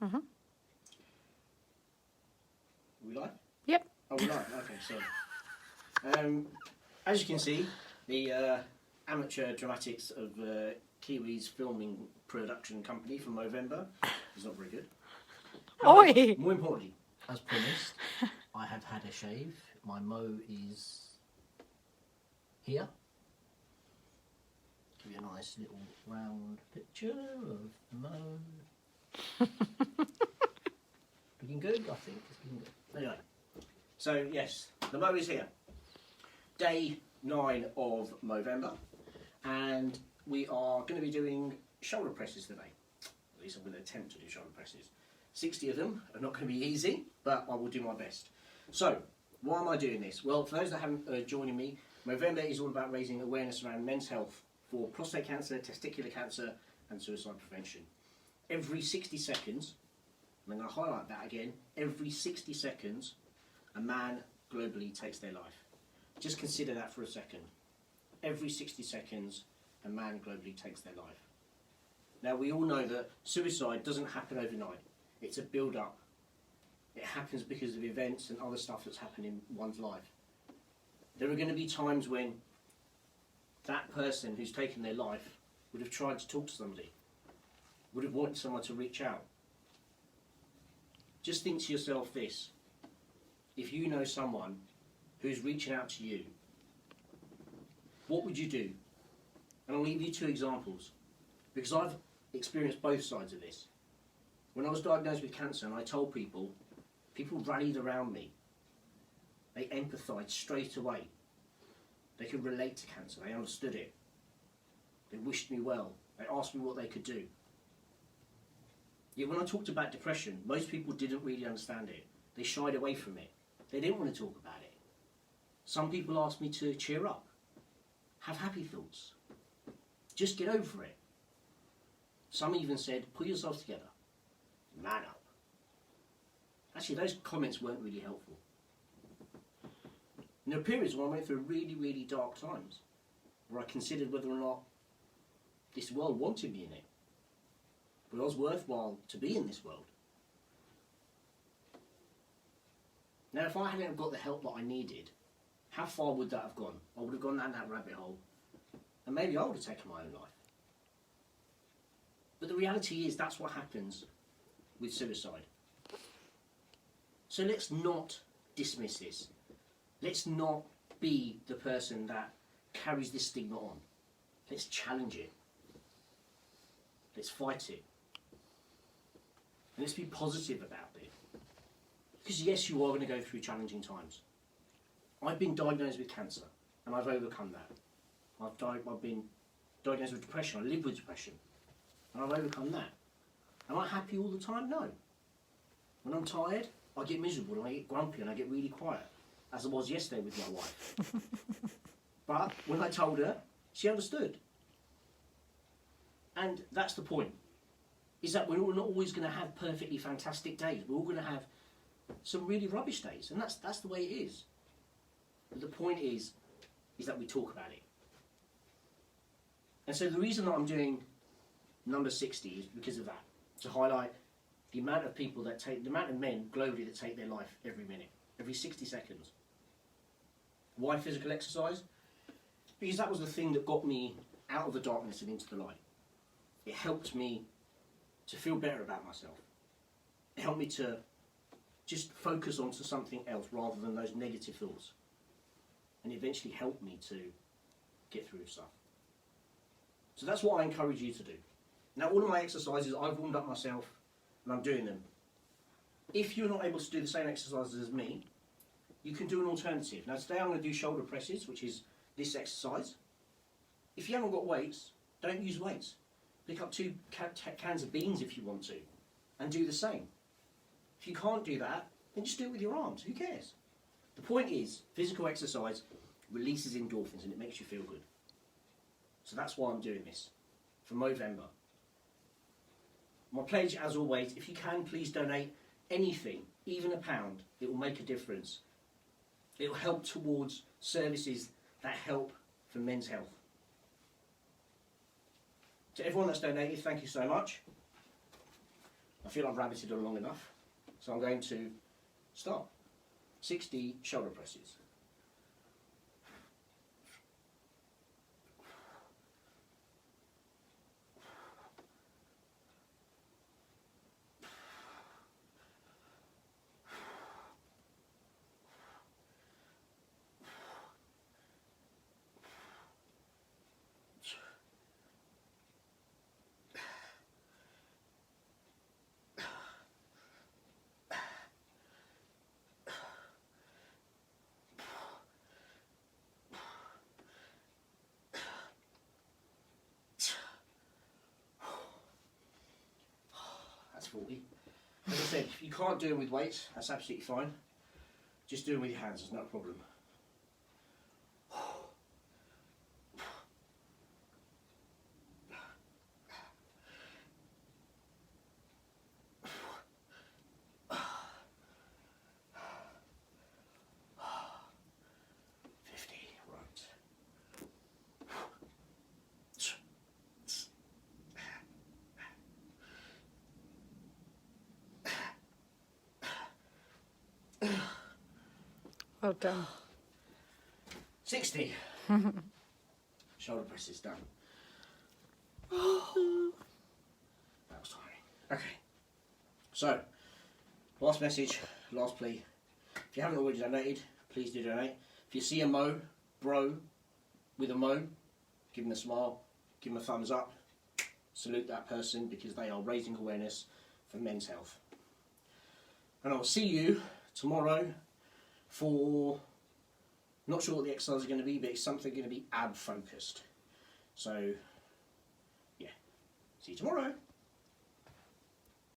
Mm-hmm. Are we live? Yep. Oh, we're live. Okay, sorry. As you can see, the amateur dramatics of Kiwi's filming production company from Movember is not very good. However, Oi! More importantly, as promised, I have had a shave. My mo is here. Give you a nice little round picture of the mo. Looking good, I think. It's looking good. Anyway, so yes, the mo is here. Day 9 of Movember, and we are going to be doing shoulder presses today. At least I'm going to attempt to do shoulder presses. 60 of them are not going to be easy, but I will do my best. So, why am I doing this? Well, for those that haven't joining me, Movember is all about raising awareness around men's health for prostate cancer, testicular cancer, and suicide prevention. Every 60 seconds, and I'm going to highlight that again, every 60 seconds, a man globally takes their life. Just consider that for a second. Every 60 seconds, a man globally takes their life. Now, we all know that suicide doesn't happen overnight. It's a build-up. It happens because of events and other stuff that's happened in one's life. There are going to be times when that person who's taken their life would have tried to talk to somebody, would have wanted someone to reach out. Just think to yourself this: if you know someone who's reaching out to you, what would you do? And I'll leave you 2 examples, because I've experienced both sides of this. When I was diagnosed with cancer and I told people, people rallied around me. They empathised straight away. They could relate to cancer, they understood it. They wished me well, they asked me what they could do. Yet when I talked about depression, most people didn't really understand it. They shied away from it. They didn't want to talk about it. Some people asked me to cheer up, have happy thoughts, just get over it. Some even said, pull yourself together, man up. Actually, those comments weren't really helpful. And there were periods when I went through really, really dark times, where I considered whether or not this world wanted me in it, but I was worthwhile to be in this world. Now, if I hadn't got the help that I needed, how far would that have gone? I would have gone down that rabbit hole, and maybe I would have taken my own life. But the reality is, that's what happens with suicide. So let's not dismiss this. Let's not be the person that carries this stigma on. Let's challenge it. Let's fight it. And let's be positive about it. Because yes, you are going to go through challenging times. I've been diagnosed with cancer, and I've overcome that. I've been diagnosed with depression. I live with depression, and I've overcome that. Am I happy all the time? No. When I'm tired, I get miserable, and I get grumpy, and I get really quiet, as I was yesterday with my wife. But when I told her, she understood. And that's the point, is that we're not always going to have perfectly fantastic days. We're all going to have some really rubbish days, and that's the way it is. But the point is that we talk about it. And so the reason that I'm doing number 60 is because of that, to highlight the amount of people that the amount of men globally that take their life every minute, every 60 seconds. Why physical exercise? Because that was the thing that got me out of the darkness and into the light. It helped me to feel better about myself. It helped me to just focus onto something else rather than those negative thoughts. And eventually helped me to get through stuff. So that's what I encourage you to do. Now, all of my exercises, I've warmed up myself and I'm doing them. If you're not able to do the same exercises as me, you can do an alternative. Now, today I'm going to do shoulder presses, which is this exercise. If you haven't got weights, don't use weights. Pick up 2 cans of beans if you want to, and do the same. If you can't do that, then just do it with your arms. Who cares? The point is, physical exercise releases endorphins and it makes you feel good. So that's why I'm doing this, for Movember. My pledge, as always, if you can, please donate anything, even £1. It will make a difference. It will help towards services that help for men's health. To everyone that's donated, thank you so much. I feel I've rabbited on long enough, so I'm going to start. 60 shoulder presses. That's 40. As I said, if you can't do them with weights, that's absolutely fine. Just do them with your hands, there's no problem. Well done. 60. Shoulder presses done. That was tiring. Okay. So, last message, last plea. If you haven't already donated, please do donate. If you see a bro with a give them a smile, give them a thumbs up, salute that person because they are raising awareness for men's health. And I will see you tomorrow for, not sure what the exercise is going to be, but it's something going to be ab focused. So, yeah, see you tomorrow.